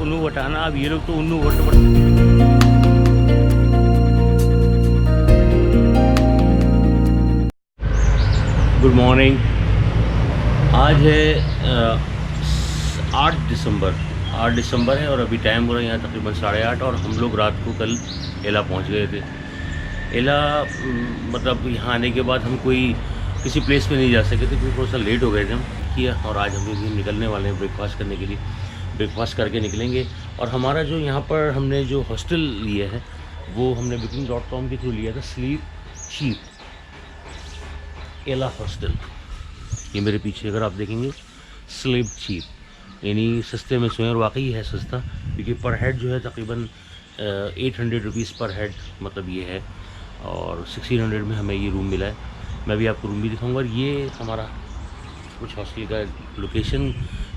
उन्नू वटाना, अब ये लोग तो उन्नू वट। Good morning. आज है 8 दिसंबर है और अभी टाइम हो रहा है यहाँ तकरीबन 8:30 और हम लोग रात को कल एला पहुँच गए थे। एला मतलब यहाँ आने के बाद हम कोई किसी प्लेस पे नहीं जा सके थे क्योंकि थोड़ा सा लेट हो गए थे हम किया, और आज हम भी निकलने वाले हैं ब्रेकफास्ट करने के लिए। ब्रेकफास्ट करके निकलेंगे और हमारा जो यहाँ पर हमने जो हॉस्टल लिया है वो हमने booking.com के थ्रू लिया था, स्लीप चीप एला हॉस्टल। ये मेरे पीछे अगर आप देखेंगे स्लीप चीप, यानी सस्ते में सोएं, और वाकई है सस्ता क्योंकि पर हेड जो है तकरीबन 800 रुपीज़ पर हेड मतलब ये है, और 1600 में हमें ये रूम मिला है। मैं भी आपको रूम भी दिखाऊंगा। और ये हमारा कुछ हॉस्टल का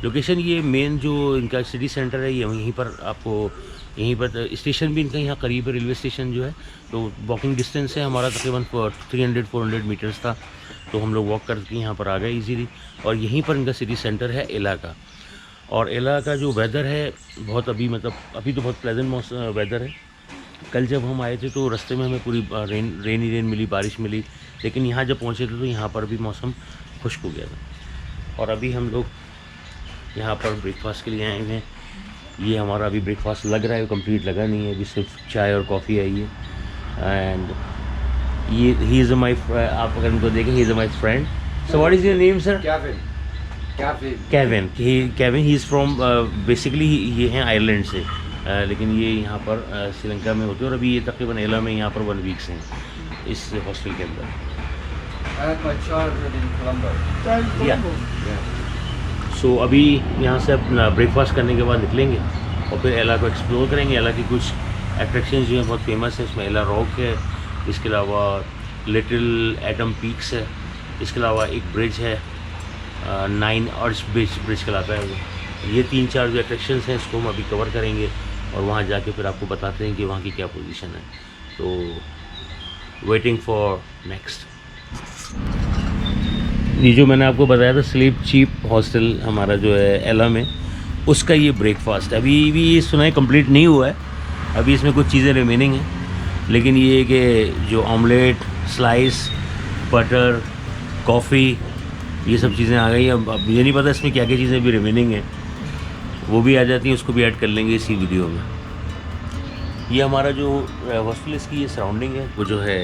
लोकेशन ये मेन जो इनका सिटी सेंटर है ये यहीं पर आपको, यहीं पर स्टेशन भी इनका यहाँ करीब है, रेलवे स्टेशन जो है, तो वॉकिंग डिस्टेंस है हमारा तकरीबन 300-400 मीटर्स था, तो हम लोग वॉक करके यहाँ पर आ गए इजीली। और यहीं पर इनका सिटी सेंटर है एला का। और एला का जो वेदर है बहुत अभी तो बहुत प्लेजेंट वेदर है। कल जब हम आए थे तो रास्ते में हमें पूरी रेन मिली, बारिश मिली, लेकिन यहाँ जब पहुँचे थे तो यहाँ पर भी मौसम खुश्क हो गया था। और अभी हम लोग यहाँ पर ब्रेकफास्ट के लिए आए हैं। ये हमारा अभी ब्रेकफास्ट लग रहा है, कंप्लीट लगा नहीं है, अभी सिर्फ चाय और कॉफ़ी आई है। एंड ये ही इज़ माई, आप अगर इनको देखें, he is my friend. So what is your name sir? Kevin. He is from basically ये हैं आयरलैंड से, लेकिन ये यहाँ पर श्रीलंका में होते हैं और अभी ये तकरीबन एला में यहाँ पर 1 वीक से हैं इस हॉस्टल के अंदर। सो अभी यहाँ से अपना ब्रेकफास्ट करने के बाद निकलेंगे और फिर एला को एक्सप्लोर करेंगे। एला की कुछ अट्रैक्शंस जो हैं बहुत फेमस है, इसमें एला रॉक है, इसके अलावा लिटिल एटम पीक्स है, इसके अलावा एक ब्रिज है 9 अर्श ब्रिज कहलाता है वो। ये 3-4 जो अट्रैक्शंस हैं इसको हम अभी कवर करेंगे और वहाँ जाके फिर आपको बताते हैं कि वहाँ की क्या पोजीशन है। तो वेटिंग फॉर नेक्स्ट। ये जो मैंने आपको बताया था स्लीप चीप हॉस्टल हमारा जो है एला में, उसका ये ब्रेकफास्ट अभी भी ये सुना है कंप्लीट नहीं हुआ है, अभी इसमें कुछ चीज़ें रिमेनिंग हैं, लेकिन ये कि जो ऑमलेट, स्लाइस, बटर, कॉफ़ी, ये सब चीज़ें आ गई। अब मुझे नहीं पता इसमें क्या क्या चीज़ें भी रिमेनिंग हैं, वो भी आ जाती हैं, उसको भी ऐड कर लेंगे इसी वीडियो में। ये हमारा जो हॉस्टल इसकी ये सराउंडिंग है, वो जो है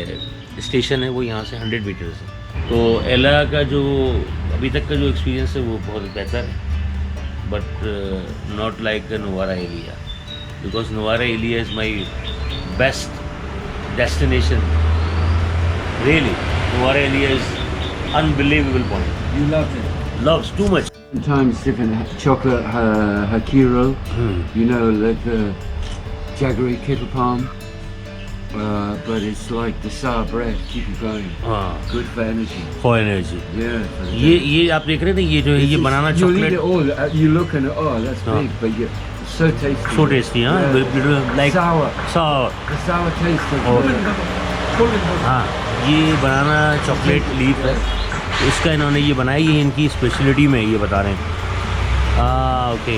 स्टेशन है वो यहाँ से 100 मीटर्स है। तो एला का जो अभी तक का जो एक्सपीरियंस है वो बहुत बेहतर है, but not like Nuwara Eliya, because Nuwara Eliya is my best destination. Really Nuwara Eliya is unbelievable point. You loved it. Loves too much. Sometimes different chocolate hakiro, you know, like the jaggery kettle palm, but it's like the sour bread, keep you going. Good for energy. For energy. Yeah. ये आप देख रहे थे, ये जो है ये बनाना You chocolate. eat it all. You look and oh, that's big, but you so tasty. So tasty, हाँ. Yeah. Like Sour. sour. The sour taste of it. हाँ, ये बनाना चॉकलेट लीफ है, इसका इन्होंने ये बनाई है, इनकी स्पेशलिटी में ये बता रहे हैं। हाँ ओके,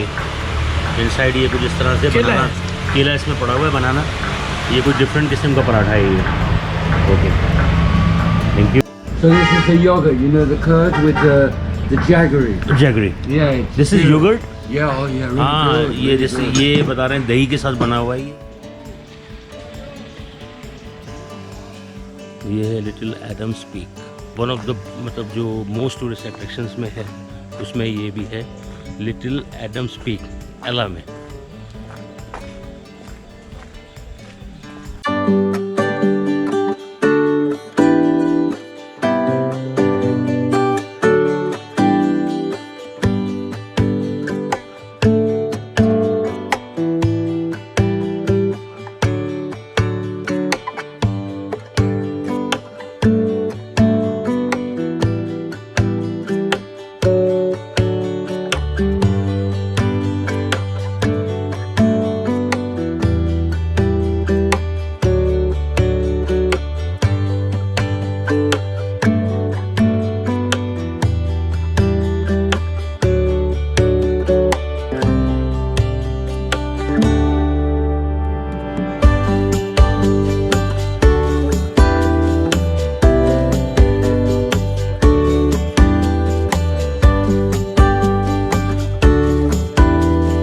इनसाइड ये कुछ इस तरह से बनाना, केला इसमें पड़ा हुआ है बनाना, ये कुछ डिफरेंट किस्म का पराठा है ये। Okay, thank you. So this is the yogurt, you know, the curd with the jaggery. Jaggery, Yeah. This is yoghurt. Yeah, oh yeah. Really हाँ, good, ये really जैसे good. ये बता रहे हैं दही के साथ बना हुआ है ये है little Adam's Peak, one of the मतलब जो मोस्ट टूरिस्ट अट्रैक्शंस में है, उसमें ये भी है लिटिल एडम्स पीक एला में।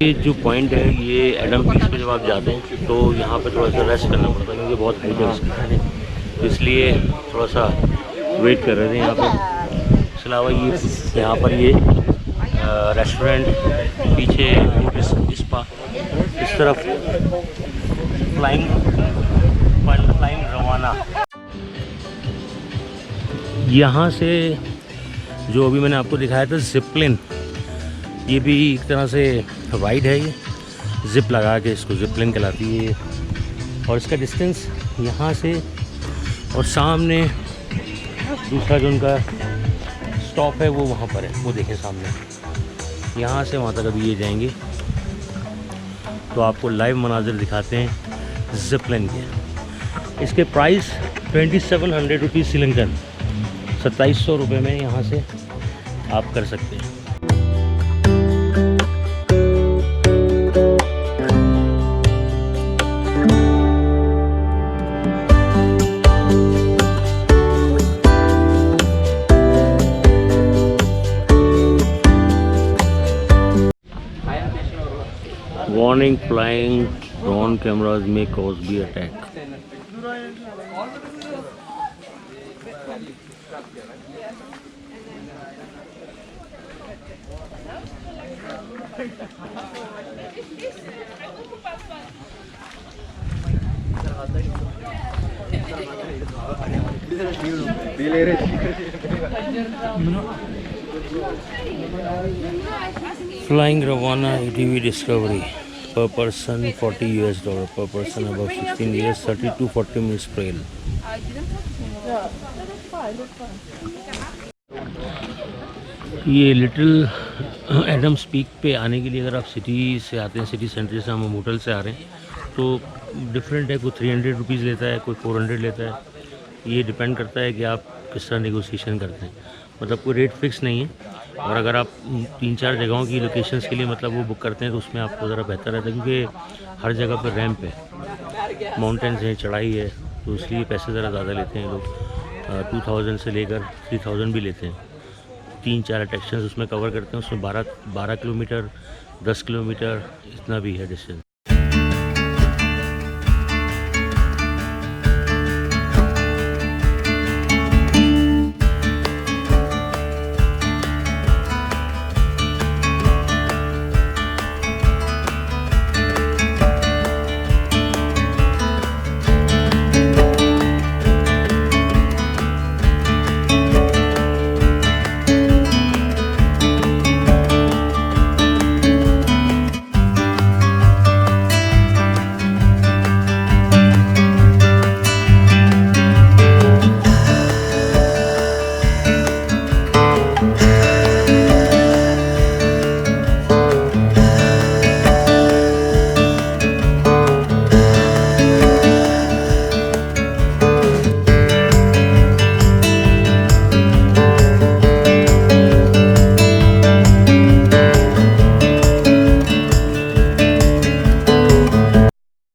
ये जो पॉइंट है ये एडम पीक्स पे जब आप जाते हैं तो यहाँ पे थोड़ा सा रेस्ट करना पड़ता है क्योंकि बहुत हाइट है इसकी, इसलिए थोड़ा सा वेट कर रहे थे यहाँ पे। इसके अलावा ये यहाँ पर ये रेस्टोरेंट, पीछे स्पा, इस तरफ फ्लाइंग रवाना। यहाँ से जो अभी मैंने आपको दिखाया था जिपलाइन, ये भी एक तरह से राइड है, ये जिप लगा के इसको जिपलाइन कहलाती है ये। और इसका डिस्टेंस यहाँ से और सामने दूसरा जो उनका स्टॉप है वो वहाँ पर है, वो देखें सामने। यहाँ से वहाँ तक अभी ये जाएंगे तो आपको लाइव मनाजिर दिखाते हैं जिपलाइन के। इसके प्राइस 2700 रुपीज़ श्रीलंकन, 2700 रुपये में यहाँ से आप कर सकते हैं। Warning: flying drone cameras may cause be attack. Flying Ravana ATV Discovery, per person $40 per person above 16 years, 30 to 40 minutes trail. ये लिटिल एडम्स पीक पे आने के लिए अगर आप सिटी से आते हैं, सिटी सेंटर से, हम होटल से आ रहे हैं, तो डिफरेंट है, कोई 300 रुपीज़ लेता है, कोई 400 लेता है। ये डिपेंड करता है कि आप किस तरह नेगोशिएशन करते हैं, मतलब कोई रेट फिक्स नहीं है। और अगर आप 3-4 जगहों की लोकेशंस के लिए मतलब वो बुक करते हैं तो उसमें आपको ज़रा बेहतर रहता है, क्योंकि हर जगह पर रैंप है, माउंटेन्स हैं, चढ़ाई है, तो इसलिए पैसे ज़रा ज़्यादा लेते हैं लोग। 2000 से लेकर 3000 भी लेते हैं। 3-4 अट्रैक्शंस उसमें कवर करते हैं, उसमें 12 किलोमीटर, 10 किलोमीटर इतना भी है डिस्टेंस।